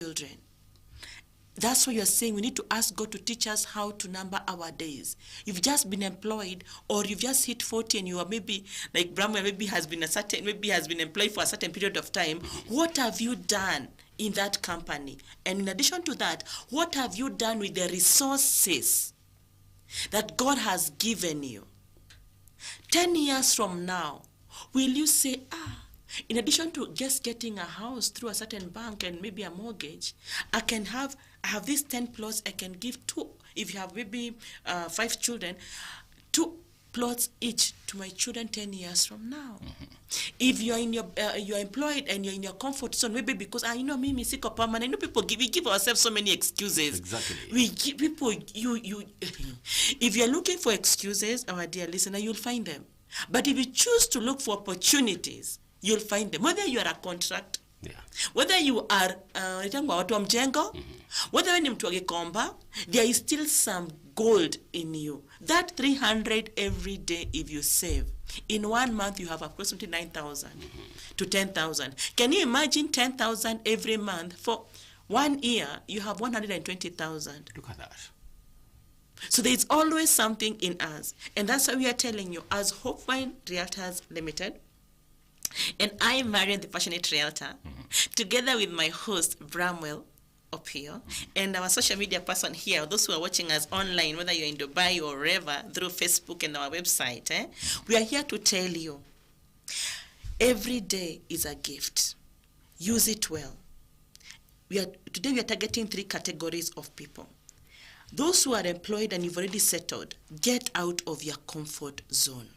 children. That's why you're saying we need to ask God to teach us how to number our days. You've just been employed, or you've just hit 40 and you are maybe, like Bramwell maybe has been employed for a certain period of time. What have you done in that company? And in addition to that, what have you done with the resources that God has given you? 10 years from now, will you say, in addition to just getting a house through a certain bank and maybe a mortgage, I have these 10 plots, I can give 2, if you have maybe 5 children, 2 plots each to my children 10 years from now. If you're in you're employed and you're in your comfort zone, maybe because me siko permanent. I know people we give ourselves so many excuses. Exactly. We give people you if you're looking for excuses, our dear listener, you'll find them. But if you choose to look for opportunities, you'll find them. Whether you are a contract, whether you are watu wa mjengo, whether ni mtu wa Gikomba, there is still some gold in you. That 300 every day, if you save, in 1 month you have approximately 9,000 to 10,000. Can you imagine 10,000 every month? For 1 year, you have 120,000. Look at that. So there's always something in us. And that's why we are telling you, as Hopefine Realtors Limited, and I am Marian, the passionate realtor, together with my host, Bramwell Opio, and our social media person here, those who are watching us online, whether you're in Dubai or wherever, through Facebook and our website, we are here to tell you, every day is a gift. Use it well. Today we are targeting 3 categories of people. Those who are employed and you've already settled, get out of your comfort zone.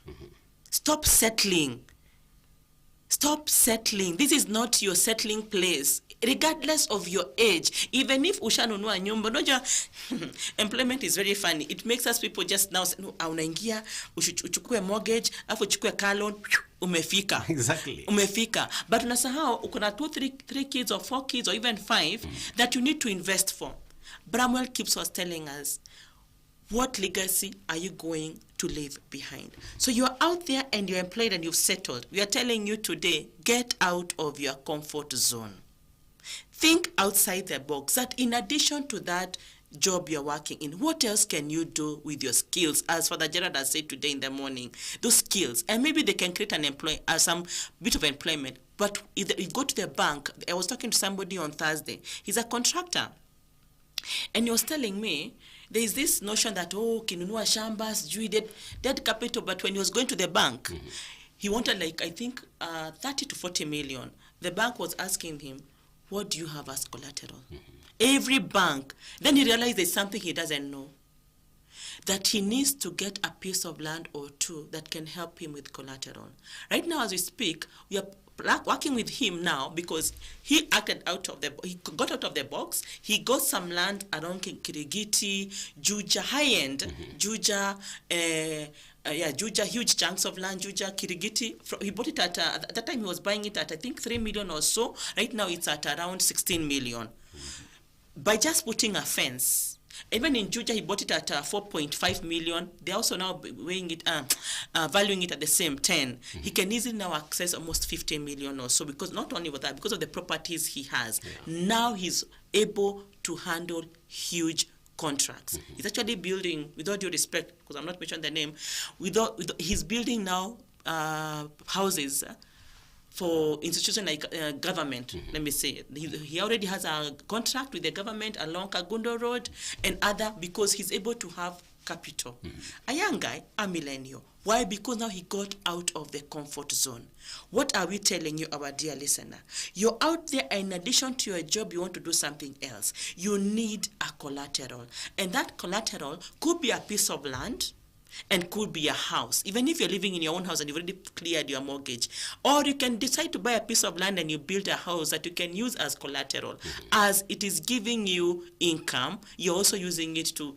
Stop settling. Stop settling. This is not your settling place, regardless of your age. Even if ushanunua nyumba, employment is very funny. It makes us people just now say, unaingia, uchukue mortgage, afu uchukue car loan, umefika. Exactly. Umefika. But unasahau, ukona 2, 3 kids or 4 kids or even 5 that you need to invest for. Bramwell keeps us telling us, what legacy are you going to leave behind? So you're out there and you're employed and you've settled. We are telling you today, get out of your comfort zone. Think outside the box, that in addition to that job you're working in, what else can you do with your skills? As Father Gerard has said today in the morning, those skills, and maybe they can create some bit of employment. But if you go to the bank, I was talking to somebody on Thursday, he's a contractor. And he was telling me, there is this notion that, kinunua shambas, dead capital, but when he was going to the bank, he wanted I think 30 to 40 million. The bank was asking him, what do you have as collateral? Every bank. Then he realized there's something he doesn't know, that he needs to get a piece of land or 2 that can help him with collateral. Right now, as we speak, we are working with him now because he got out of the box. He got some land around Kirigiti, Juja, high-end, Juja, Juja, huge chunks of land, Juja, Kirigiti. He bought it at that time he was buying it at, I think, 3 million or so. Right now it's at around 16 million. By just putting a fence. Even in Juja, he bought it at 4.5 million. They're also now weighing it, valuing it at the same 10. He can easily now access almost 50 million or so, because not only with that, because of the properties he has. Now he's able to handle huge contracts. He's actually building, with all due respect, because I'm not mentioning the name, he's building now houses for institutions like government, let me say. He already has a contract with the government along Kagundo Road and other, because he's able to have capital. A young guy, a millennial. Why? Because now he got out of the comfort zone. What are we telling you, our dear listener? You're out there, and in addition to your job, you want to do something else. You need a collateral. And that collateral could be a piece of land, and could be a house, even if you're living in your own house and you've already cleared your mortgage. Or you can decide to buy a piece of land and you build a house that you can use as collateral. As it is giving you income, you're also using it to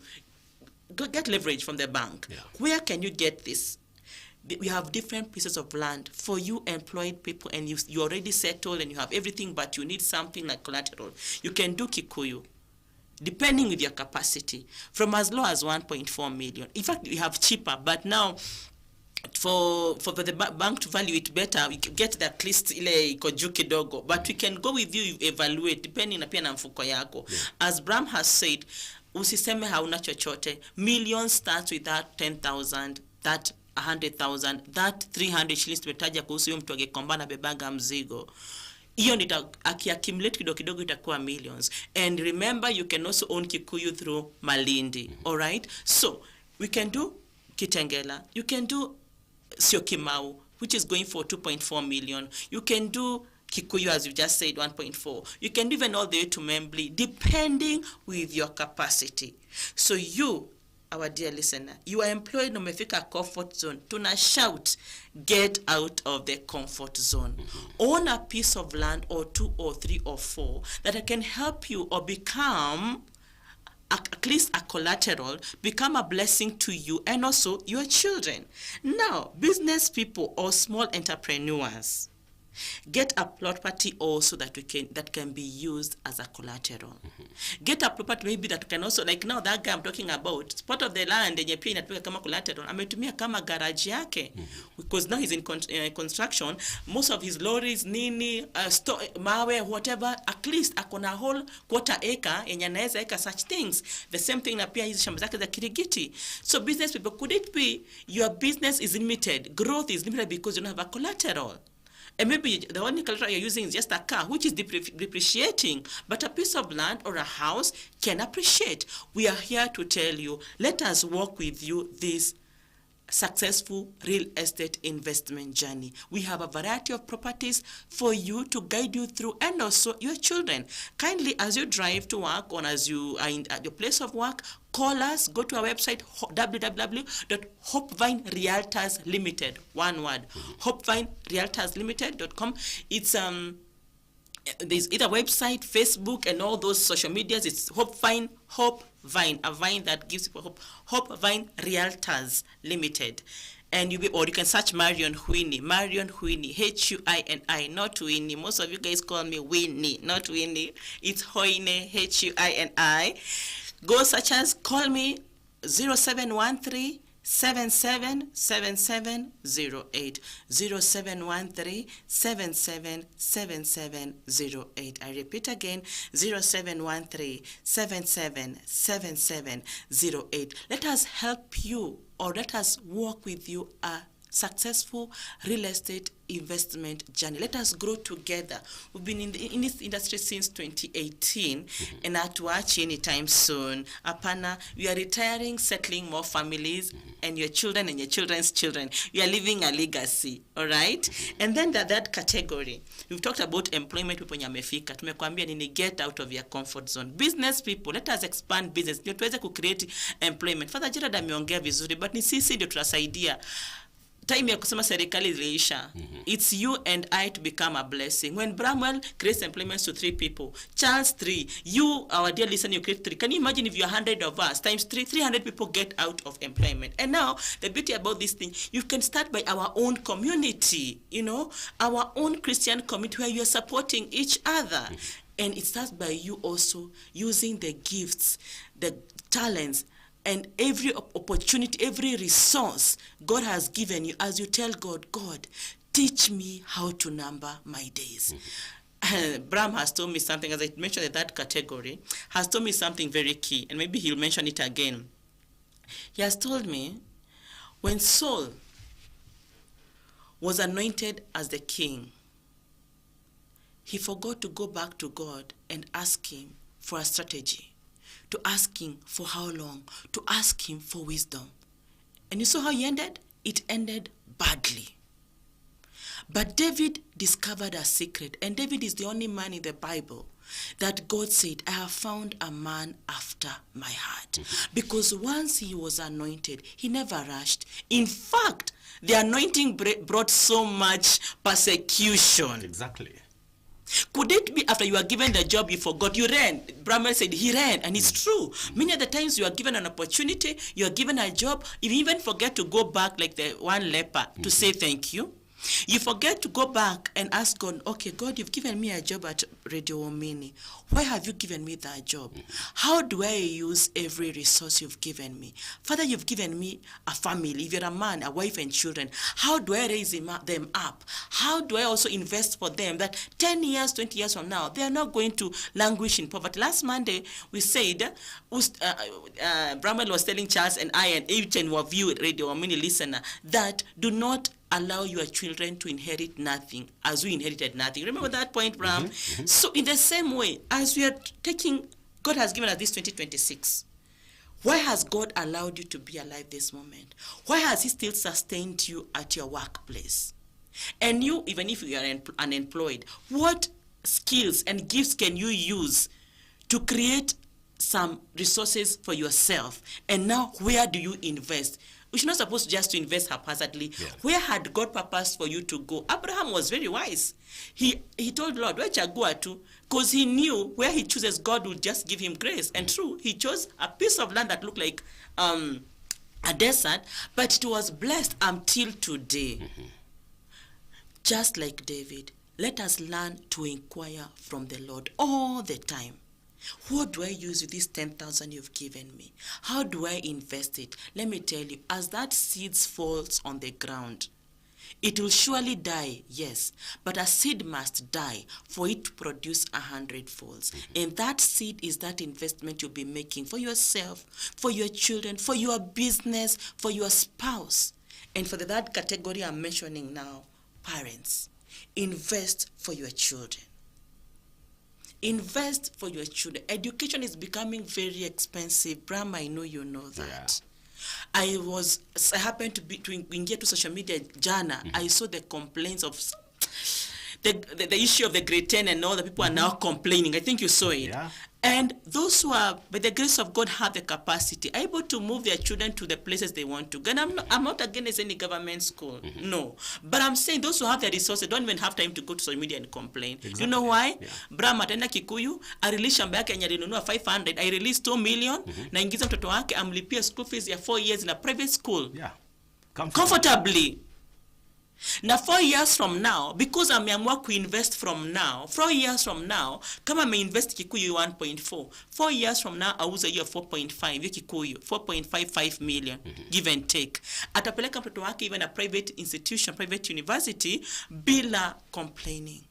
get leverage from the bank. Where can you get this? We have different pieces of land for you employed people, and you already settled and you have everything, but you need something like collateral. You can do Kikuyu, depending with your capacity, from as low as 1.4 million. In fact, we have cheaper, but now for the bank to value it better, we get the at least ile iko juu kidogo, but we can go with you, evaluate depending na pia na mfuko yako. As Bram has said, usiseme hauna chochote. Millions starts with that 10,000, that 100,000, that 300 shillings tumetaja kuhusu huyo mtu angekombana bebaga mzigo. Hiyo ndio akiaccumulate kidogo kidogo itakuwa millions. And remember, you can also own Kikuyu through Malindi. All right, so we can do Kitengela, you can do Syokimau, which is going for 2.4 million. You can do Kikuyu, as you just said, 1.4. You can even all the way to Membli, depending with your capacity. So you, our dear listener, you are employed no umefika comfort zone. Tuna shout, get out of the comfort zone. Own a piece of land or 2 or 3 or 4 that can help you or become at least a collateral, become a blessing to you and also your children. Now, business people or small entrepreneurs, get a property also that can be used as a collateral. Get a property maybe that can also, like now that guy I'm talking about, part of the land yenye pia inatumika kama collateral, ametumia kama garage yake, because now he's in construction. Most of his lorries, nini, mawe, whatever, at least akona whole quarter acre yenye anaweza eka such things. The same thing na pia hizi shamba zake za kirigiti. So business people, could it be your business is limited, growth is limited because you don't have a collateral? And maybe the only collateral you're using is just a car, which is depreciating. But a piece of land or a house can appreciate. We are here to tell you, let us walk with you this successful real estate investment journey. We have a variety of properties for you to guide you through, and also your children. Kindly, as you drive to work or as you are at your place of work, call us, go to our website, www.hopevinerealtors limited, one word, hopevinerealtorslimited.com. It's there's either website, Facebook, and all those social medias. It's Hopevine, a vine that gives people hope. Hopevine Realtors Limited, and or you can search Marion Huini, Huini, not Winnie. Most of you guys call me Winnie, not Winnie. It's Huini, Huini. Go search us. Call me 0713 777708, 0713 777708. I repeat again, 0713 777708. Let us help you, or let us walk with you a successful real estate investment journey. Let us grow together. We've been in this industry since 2018, and hatuachi anytime soon. Apana, we are retiring, settling more families, and your children and your children's children. We are leaving a legacy, all right? And then that category, we've talked about employment people nyamefika. Tumekwambia nini, get out of your comfort zone. Business people, let us expand business. Ndio tuweze kucreate employment. Father Gerard ameongea vizuri, but ni sisi ndio tunasaidia. Time ya kusema serikali iliisha. It's you and I to become a blessing. When Bramwell creates employment to 3 people, Charles 3, you, our dear listener, you create 3. Can you imagine if you're 100 of us, times 300 people get out of employment. And now, the beauty about this thing, you can start by our own community, our own Christian community where you're supporting each other. And it starts by you also using the gifts, the talents, and every opportunity, every resource God has given you, as you tell God, God, teach me how to number my days. Bram has told me something, as I mentioned in that category, has told me something very key, and maybe he'll mention it again. He has told me, when Saul was anointed as the king, he forgot to go back to God and ask him for a strategy, to ask him for how long, to ask him for wisdom. And you saw how he ended? It ended badly. But David discovered a secret, and David is the only man in the Bible that God said, I have found a man after my heart. Because once he was anointed, he never rushed. In fact, the anointing brought so much persecution. Exactly. Could it be after you are given the job you forgot? You ran. Brahma said he ran, and it's true. Many of the times you are given an opportunity, you are given a job, you even forget to go back like the one leper to say thank you. You forget to go back and ask God, okay, God, you've given me a job at Radio Omini. Why have you given me that job? How do I use every resource you've given me? Father, you've given me a family. If you're a man, a wife and children, how do I raise them up? How do I also invest for them that 10 years, 20 years from now, they are not going to languish in poverty? Last Monday, we said, Bramwell was telling Charles and I and each and of you Radio Omini listener that do not allow your children to inherit nothing as we inherited nothing. Remember that point, Bram? So in the same way, as we are taking, God has given us this 2026. Why has God allowed you to be alive this moment? Why has he still sustained you at your workplace? And you, even if you are unemployed, what skills and gifts can you use to create some resources for yourself? And now, where do you invest? We're not supposed just to invest haphazardly. Yeah. Where had God purposed for you to go? Abraham was very wise. He told Lord, where shall I go to? Because he knew where he chooses, God will just give him grace. And true, he chose a piece of land that looked like a desert, but it was blessed until today. Just like David, let us learn to inquire from the Lord all the time. What do I use with this 10,000 you've given me? How do I invest it? Let me tell you, as that seed falls on the ground, it will surely die, yes, but a seed must die for it to produce 100-folds. And that seed is that investment you'll be making for yourself, for your children, for your business, for your spouse. And for the third category I'm mentioning now, parents, invest for your children. Invest for your children. Education is becoming very expensive. Bram, I know you know that. Yeah. I happened to engage to social media jana. I saw the complaints of the issue of the grade 10 and all the people are now complaining. I think you saw it. Yeah. And those who are, by the grace of God, have the capacity, are able to move their children to the places they want to go. And I'm not against any government school, no. But I'm saying those who have the resources don't even have time to go to social media and complain. Exactly. You know why? Yeah. Bram atenda Kikuyu, I release shamba yake yenye alinunua 500, I release 2 million, na ingiza mtoto wake amlipia school fees ya 4 years in a private school. Yeah. Comfortably. Now 4 years from now, because ameamua kuinvest from now, 4 years from now, kama ameinvest Kikuyu 1.4, 4 years from now auza hiyo 4.5, hiyo Kikuyu 4.55 million, give and take. Atapeleka mtoto wake even a private institution, private university, bila complaining.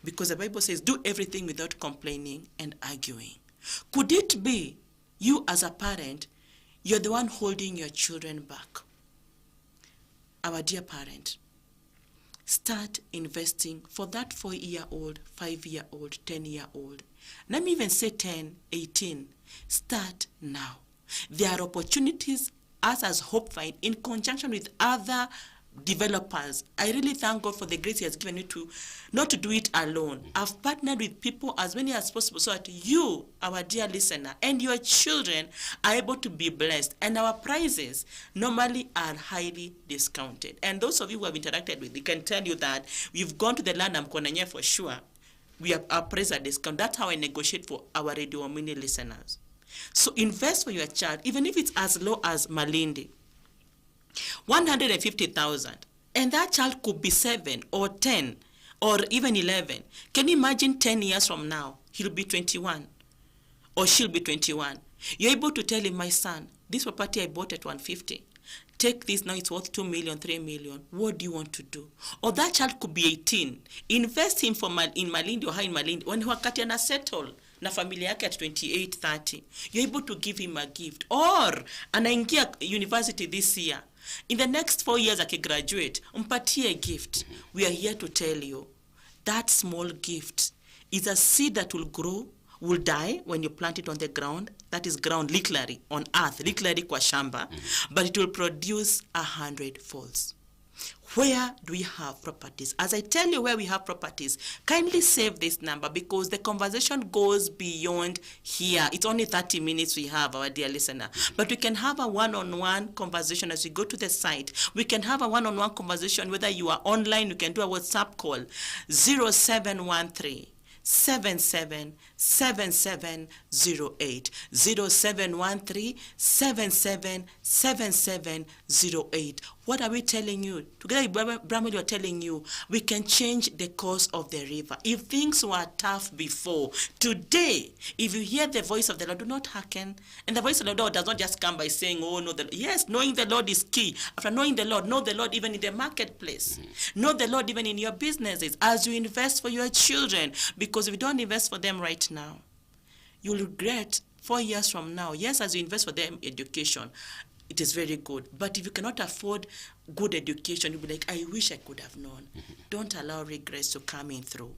Because the Bible says, do everything without complaining and arguing. Could it be you as a parent, you're the one holding your children back? Our dear parent, start investing for that 4-year-old, 5-year-old, 10-year-old. Let me even say 10, 18. Start now. There are opportunities us as Hope Find in conjunction with other developers. I really thank God for the grace he has given you to not to do it alone. I've partnered with people as many as possible so that you, our dear listener, and your children are able to be blessed. And our prices normally are highly discounted. And those of you who have interacted with, we can tell you that we've gone to the land of Konanye for sure. We have our price at discount. That's how I negotiate for our Radio Omini listeners. So invest for your child, even if it's as low as Malindi. 150,000, and that child could be 7 or 10 or even 11. Can you imagine 10 years from now, he'll be 21 or she'll be 21. You're able to tell him, my son, this property I bought at 150. Take this, now it's worth 2 million, 3 million. What do you want to do? Or that child could be 18. Invest him in Malindi or high in Malindi. When wakati ana settle na familia yake at 28, 30, you're able to give him a gift. Or anaingia university this year. In the next 4 years akigraduate, mpatie a gift. We are here to tell you that small gift is a seed that will grow, will die when you plant it on the ground. That is ground literally on earth, literally kwa shamba, but it will produce 100-folds. Where do we have properties? As I tell you where we have properties, kindly save this number because the conversation goes beyond here. It's only 30 minutes we have, our dear listener. But we can have a one-on-one conversation as we go to the site. We can have a one-on-one conversation whether you are online. You can do a WhatsApp call, 0713 777708, 0713 777708. 7708. What are we telling you? Together with Bramwell, we are telling you we can change the course of the river. If things were tough before, today, if you hear the voice of the Lord, do not hearken. And the voice of the Lord does not just come by saying, oh, no. Yes, knowing the Lord is key. After knowing the Lord, know the Lord even in the marketplace. Know the Lord even in your businesses as you invest for your children. Because if you don't invest for them right now, you'll regret 4 years from now. Yes, as you invest for them education, it is very good. But if you cannot afford good education, you'll be like, I wish I could have known. Don't allow regrets to come in through.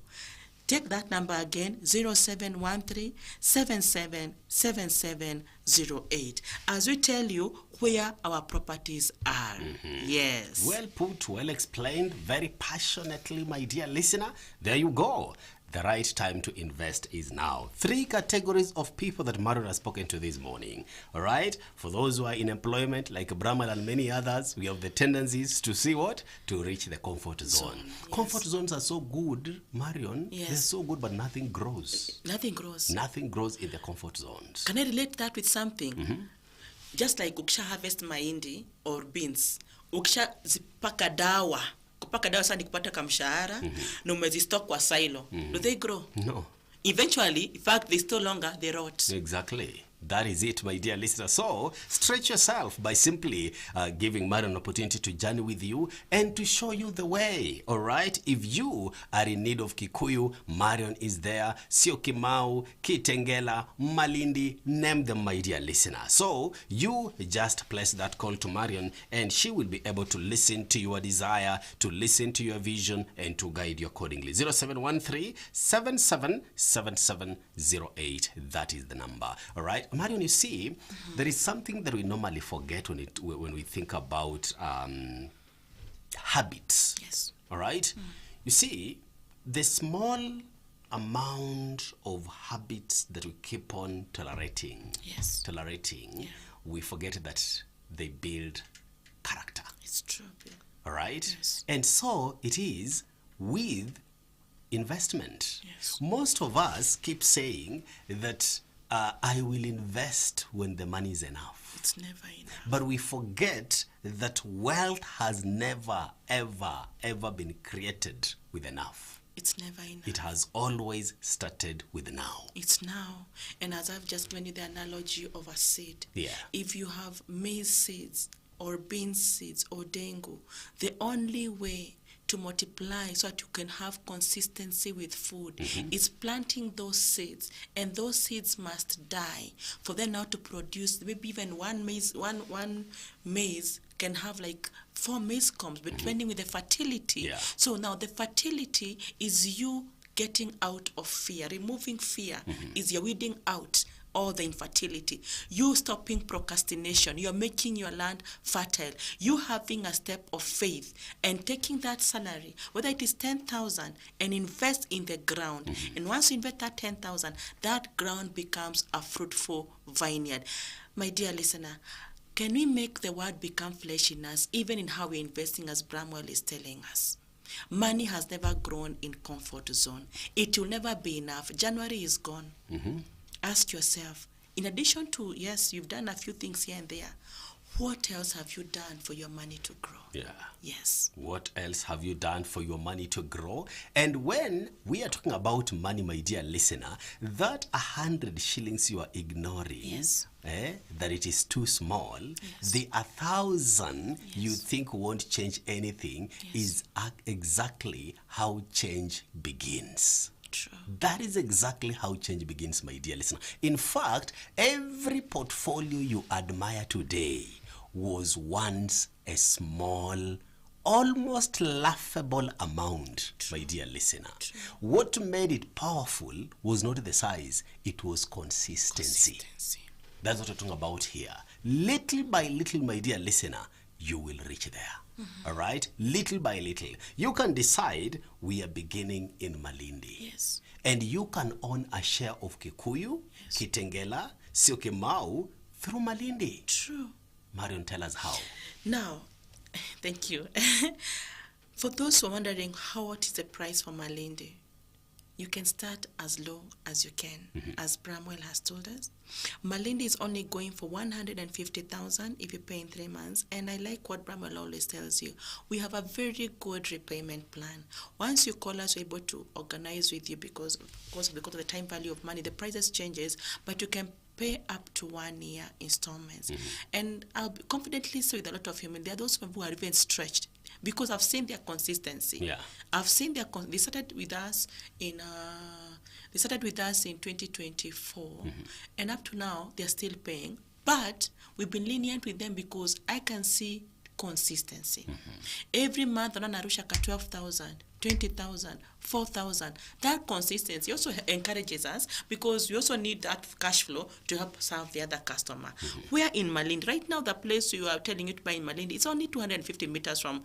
Take that number again, 0713 777708, as we tell you where our properties are. Yes. Well put, well explained, very passionately, my dear listener. There you go. The right time to invest is now. 3 categories of people that Marion has spoken to this morning. All right? For those who are in employment, like Bramwell and many others, we have the tendencies to see what? To reach the comfort zone. Yes. Comfort zones are so good, Marion. Yes. They're so good, but nothing grows. Nothing grows. Nothing grows in the comfort zones. Can I relate that with something? Just like ukisha harvest mahindi or beans, ukisha zipaka dawa. Kupaka dawa sana kupata kamshahara na umezistock kwa silo. Do they grow? No. Eventually, in fact, they still longer, they rot. Exactly. That is it, my dear listener. So, stretch yourself by simply giving Marion an opportunity to journey with you and to show you the way, all right? If you are in need of Kikuyu, Marion is there. Sio Kimau, Kitengela, Malindi, name them, my dear listener. So, you just place that call to Marion and she will be able to listen to your desire, to listen to your vision, and to guide you accordingly. 0713 777708. That is the number, all right? Marion, you see, there is something that we normally forget when we think about habits. Yes. All right? You see, the small amount of habits that we keep on tolerating, we forget that they build character. It's true, Bill. All right? Yes. And so it is with investment. Yes. Most of us keep saying that I will invest when the money is enough. It's never enough. But we forget that wealth has never, ever been created with enough. It's never enough. It has always started with now. It's now. And as I've just given you the analogy of a seed, if you have maize seeds or bean seeds or dengu, the only way to multiply so that you can have consistency with food is planting those seeds, and those seeds must die for them now to produce maybe even one maize can have like 4 maize combs, but depending with the fertility. So now the fertility is you getting out of fear, removing fear is you're weeding out all the infertility. You stopping procrastination. You're making your land fertile. You having a step of faith and taking that salary, whether it is 10,000, and invest in the ground. And once you invest that 10,000, that ground becomes a fruitful vineyard. My dear listener, can we make the word become flesh in us, even in how we're investing, as Bramwell is telling us? Money has never grown in comfort zone. It will never be enough. January is gone. Ask yourself, in addition to, yes, you've done a few things here and there, what else have you done for your money to grow? Yes. What else have you done for your money to grow? And when we are talking about money, my dear listener, that 100 shillings you are ignoring, that it is too small, the 1,000 you think won't change anything is exactly how change begins. True. That is exactly how change begins, my dear listener. In fact, every portfolio you admire today was once a small, almost laughable amount, my dear listener. What made it powerful was not the size, it was consistency. That's what we're talking about here. Little by little, my dear listener, you will reach there. All right? Little by little. You can decide we are beginning in Malindi. Yes. And you can own a share of Kikuyu, Kitengela, Syokimau through Malindi. True. Marion, tell us how. Now, thank you. For those who are wondering what is the price for Malindi, You can start as low as you can, as Bramwell has told us. Malindi is only going for 150,000 if you pay in 3 months. And I like what Bramwell always tells you. We have a very good repayment plan. Once you call us, we're able to organize with you because of the time value of money. The prices changes, but you can pay up to 1 year installments. And I'll confidently say with a lot of humility, there are those people who are even stretched because I've seen their consistency. Yeah. I've seen they started with us in 2024, and up to now they're still paying. But we've been lenient with them because I can see consistency. Every month Narusha 12,000, 20,000, 4,000. That consistency also encourages us because we also need that cash flow to help serve the other customer. We're in Malindi. Right now, the place you are telling you to buy in Malindi, it's only 250 meters from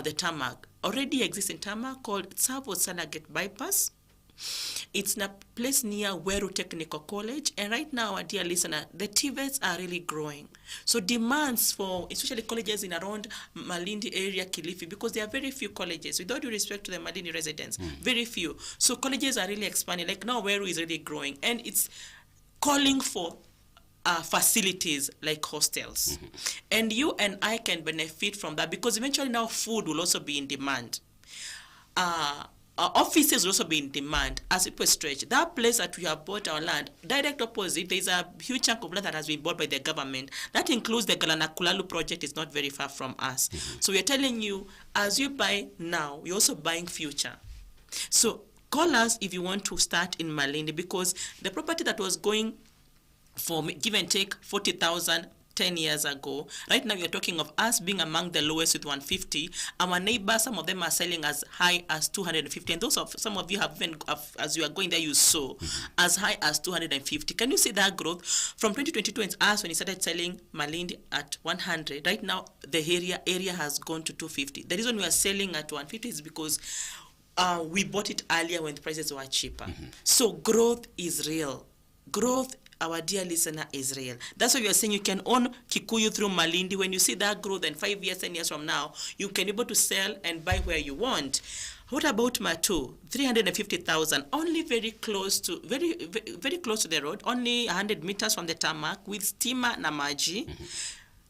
the tarmac. Already exists in tarmac called Savo Salaget Bypass. It's in a place near Weru Technical College. And right now, our dear listener, the TVETs are really growing. So demands for, especially colleges in around Malindi area, Kilifi, because there are very few colleges, with all due respect to the Malindi residents, very few. So colleges are really expanding. Like now, Weru is really growing. And it's calling for facilities like hostels. And you and I can benefit from that because eventually now food will also be in demand. Offices will also be in demand as people stretch. That place that we have bought our land, direct opposite, there's a huge chunk of land that has been bought by the government. That includes the Galanakulalu project, is not very far from us. So we're telling you, as you buy now, you're also buying future. So call us if you want to start in Malindi because the property that was going for give and take 40,000 10 years ago. Right now, you're talking of us being among the lowest with 150. Our neighbors, some of them are selling as high as 250. And some of you have even, as you are going there, you saw as high as 250. Can you see that growth? From 2022, it's us when you started selling Malindi at 100. Right now, the area has gone to 250. The reason we are selling at 150 is because we bought it earlier when the prices were cheaper. So growth is real. Growth, our dear listener, is real. That's why we are saying you can own Kikuyu through Malindi. When you see that growth, and 5 years, 10 years from now, you can be able to sell and buy where you want. What about Matu? 350,000, only very close to the road, only 100 meters from the tarmac with steamer na maji.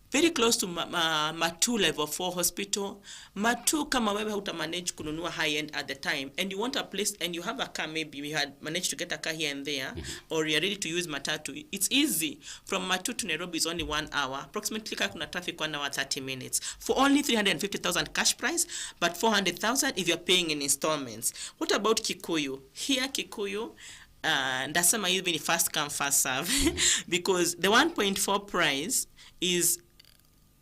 Very close to Matu level 4 hospital. Matu, kama wewe hutamanage kununua high end at the time, and you want a place, and you have a car, maybe we had managed to get a car here and there, or you're ready to use matatu. It's easy. From Matu to Nairobi is only 1 hour. Approximately, kuna traffic 1 hour 30 minutes. For only 350,000 cash price, but 400,000 if you're paying in installments. What about Kikuyu? Here, Kikuyu, ndasema even ni fast come, fast serve, because the 1.4 price is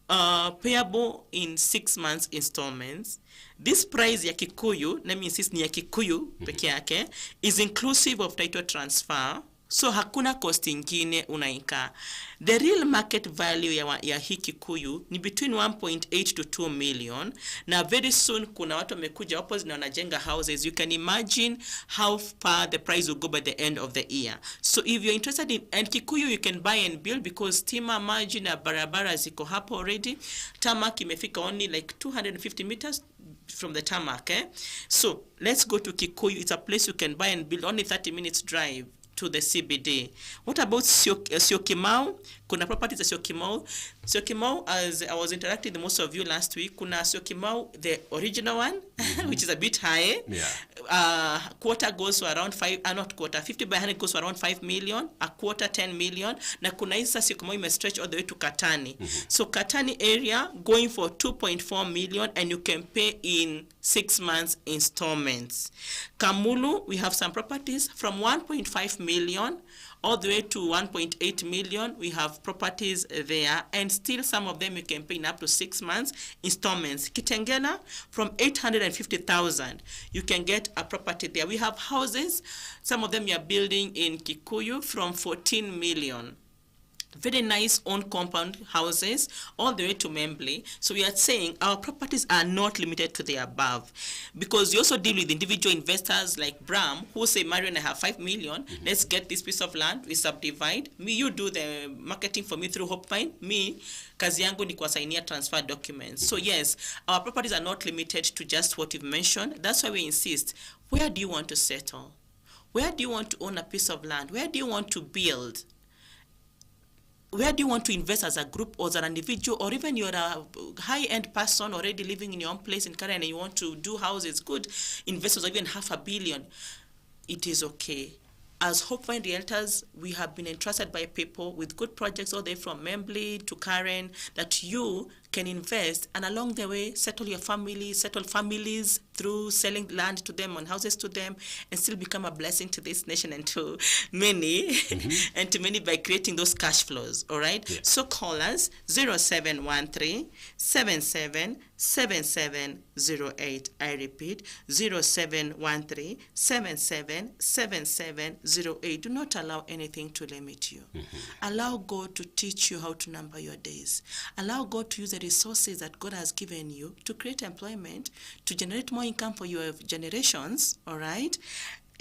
payable in 6 months installments. This price ya Kikuyu, let me insist, ni ya Kikuyu peke yake, is inclusive of title transfer. So hakuna cost ingine unaika. The real market value ya hii Kikuyu ni between 1.8 to 2 million. Na very soon kuna watu wamekuja opposite na wanajenga houses. You can imagine how far the price will go by the end of the year. So if you're interested in and Kikuyu, you can buy and build because stima, maji na barabara ziko hapo already. Tarmac imefika only like 250 meters from the tarmac. So let's go to Kikuyu. It's a place you can buy and build, only 30 minutes drive to the CBD. What about Syokimau? Kuna properties at Syokimau. Syokimau, as I was interacting with most of you last week, kuna Syokimau, the original one, which is a bit high. Yeah. Quarter goes to around 5, not quarter, 50 by 100 goes to around 5 million, a quarter 10 million. Na kuna isa Syokimau may stretch all the way to Katani. So Katani area going for 2.4 million, and you can pay in 6 months installments. Kamulu, we have some properties from 1.5 million all the way to 1.8 million. We have properties there, and still some of them you can pay in up to 6 months installments. Kitengela, from 850,000, you can get a property there. We have houses, some of them you are building in Kikuyu, from 14 million. Very nice own compound houses all the way to Membley. So we are saying our properties are not limited to the above, because you also deal with individual investors like Bram who say, Marion, I have 5 million. Let's get this piece of land. We subdivide. Me, you do the marketing for me through Hopefine. Me, kazi yangu ni kuwasainia transfer documents. So yes, our properties are not limited to just what you've mentioned. That's why we insist. Where do you want to settle? Where do you want to own a piece of land? Where do you want to build? Where do you want to invest as a group or as an individual, or even you're a high-end person already living in your own place in Karen and you want to do houses, good investors, or even $500 million, it is okay. As Hope Find Realtors, we have been entrusted by people with good projects all the way from Membley to Karen that you can invest and along the way settle your family, settle families through selling land to them and houses to them, and still become a blessing to this nation and to many, and to many by creating those cash flows. All right. Yeah. So call us 0713 777708. I repeat 0713 777708. Do not allow anything to limit you. Allow God to teach you how to number your days. Allow God to use the resources that God has given you to create employment, to generate more income for your generations, all right?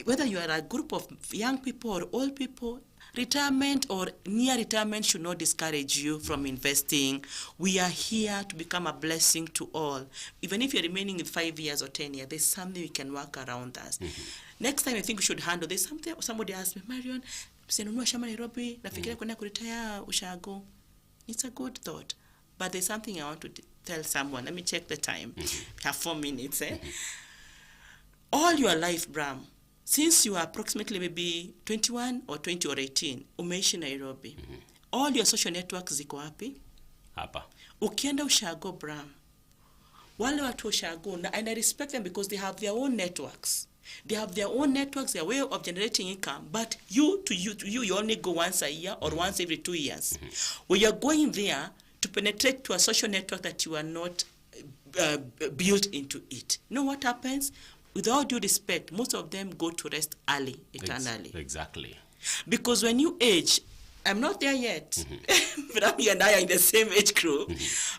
Whether you are a group of young people or old people, retirement or near retirement should not discourage you from investing. We are here to become a blessing to all. Even if you're remaining in 5 years or 10 years, there's something we can work around us. Next time I think we should handle this. Somebody asked me, Marion, sinunua shamba Nairobi, nafikiria kwenda kuretire ushago. It's a good thought. But there's something I want to tell someone. Let me check the time. We have 4 minutes. All your life, Bram, since you are approximately maybe 21 or 20 or 18, umeishi Nairobi. All your social networks ziko wapi? Hapa. Ukienda ushago, Bram, wale watu ushago, and I respect them because they have their own networks. They have their own networks, their way of generating income. But you only go once a year or once every 2 years. When you're going there to penetrate to a social network that you are not built into it. You know what happens? With all due respect, most of them go to rest early, eternally. Exactly. Because when you age, I'm not there yet, but you and I are in the same age group.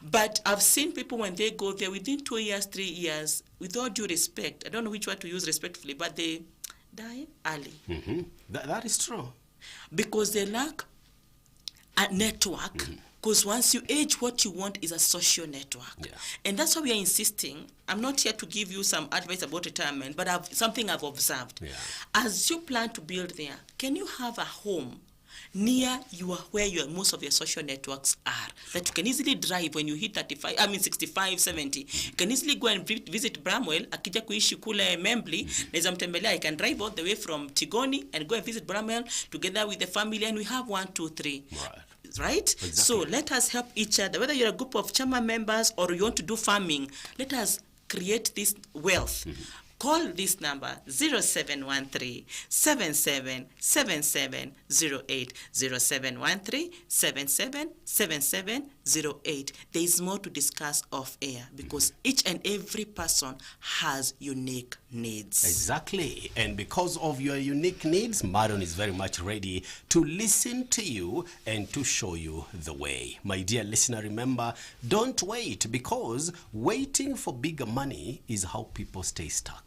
But I've seen people when they go there within 2 years, 3 years, with all due respect, I don't know which word to use respectfully, but they die early. That is true. Because they lack a network. Because once you age, what you want is a social network. Yeah. And that's why we are insisting. I'm not here to give you some advice about retirement, but something I've observed. Yeah. As you plan to build there, can you have a home near where most of your social networks are, that you can easily drive when you hit 65, 70. You can easily go and visit Bramwell. Akija kuishi kule Membley, naweza mtembelea. I can drive all the way from Tigoni and go and visit Bramwell together with the family, and we have 1, 2, 3. Right? Exactly. So let us help each other. Whether you're a group of chama members or you want to do farming, let us create this wealth. Call this number 0713 777708 0713 777708. There is more to discuss off air because each and every person has unique needs. Exactly. And because of your unique needs, Marion is very much ready to listen to you and to show you the way. My dear listener, remember, don't wait, because waiting for bigger money is how people stay stuck.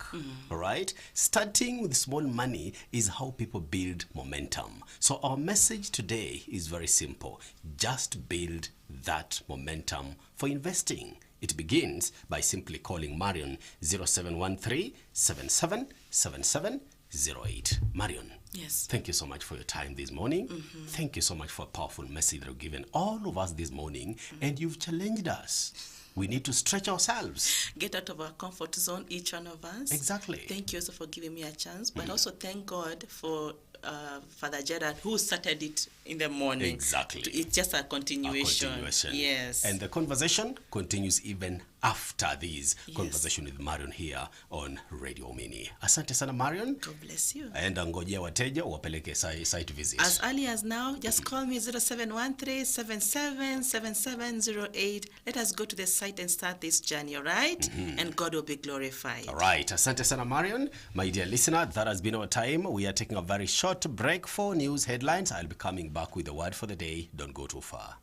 All right? Starting with small money is how people build momentum. So our message today is very simple. Just build that momentum for investing. It begins by simply calling Marion 0713 777708. Marion, yes, thank you so much for your time this morning. Thank you so much for a powerful message that you've given all of us this morning, and you've challenged us. We need to stretch ourselves. Get out of our comfort zone, each one of us. Exactly. Thank you also for giving me a chance, but also thank God for Father Gerard, who started it in the morning. Exactly. It's just a continuation. Yes. And the conversation continues even after this conversation with Marion here on Radio Mini. Asante sana Marion. God bless you. And ngojea wateja wapeleke site visit. As early as now, just call me 0713 777708. Let us go to the site and start this journey, all right? And God will be glorified. All right. Asante sana Marion. My dear listener, that has been our time. We are taking a very short break for news headlines. I'll be coming back with the word for the day. Don't go too far.